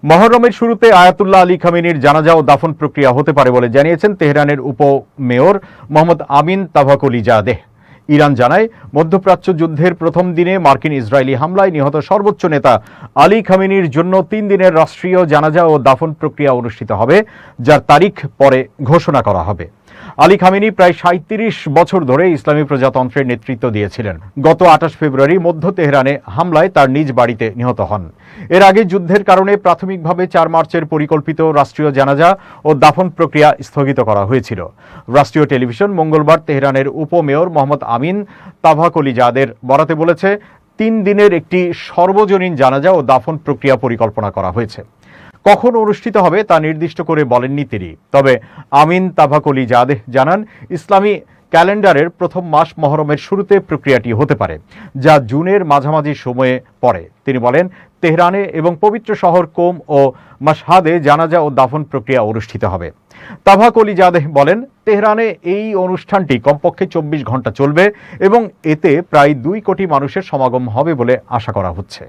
মহরমের শুরুতে Ayatollah Ali খামেনির জানাজা ও দাফন প্রক্রিয়া হতে পারে বলে জানিয়েছেন তেহরানের উপমেয়র মোহাম্মদ আমিন তাভাকুলিজাদেহ। ইরান জানায়, মধ্যপ্রাচ্য যুদ্ধের প্রথম দিনে মার্কিন ইসরায়েলি হামলায় নিহত সর্বোচ্চ নেতা আলী খামেনির জন্য 3 দিনের রাষ্ট্রীয় জানাজা ও দাফন প্রক্রিয়া অনুষ্ঠিত হবে, যার তারিখ পরে ঘোষণা করা হবে। আলী খামেনি প্রায় 37 বছর ধরে ইসলামী প্রজাতন্ত্রের নেতৃত্ব দিয়েছিলেন। গত 28 ফেব্রুয়ারি মধ্য তেহরানে হামলায় তার নিজ বাড়িতে নিহত হন। এর আগে যুদ্ধের কারণে প্রাথমিকভাবে 4 মার্চের পরিকল্পিত রাষ্ট্রীয় জানাজা ও দাফন প্রক্রিয়া স্থগিত করা হয়েছিল। রাষ্ট্রীয় টেলিভিশন মঙ্গলবার তেহরানের উপমেয়র মোহাম্মদ আমিন তাভাকুলিজাদের বরাতে বলেছে, 3 দিনের একটি সর্বজনীন জানাজা ও দাফন প্রক্রিয়া পরিকল্পনা করা হয়েছে। কখন অনুষ্ঠিত হবে তা নির্দিষ্ট করে বলেননি তিনি। তবে আমিন তাভাকুলিজাদেহ জানান, ইসলামী ক্যালেন্ডারের প্রথম মাস মহরমের শুরুতে প্রক্রিয়াটি হতে পারে, যা জুনের মাঝামাঝি সময়ে পড়ে। তিনি বলেন, তেহরানে এবং পবিত্র শহর কোম ও মাশহাদে জানাজা ও দাফন প্রক্রিয়া অনুষ্ঠিত হবে। তাভাকুলিজাদেহ বলেন, তেহরানে এই অনুষ্ঠানটি কমপক্ষে 24 ঘন্টা চলবে এবং এতে প্রায় 2 কোটি মানুষের সমাগম হবে বলে আশা করা হচ্ছে।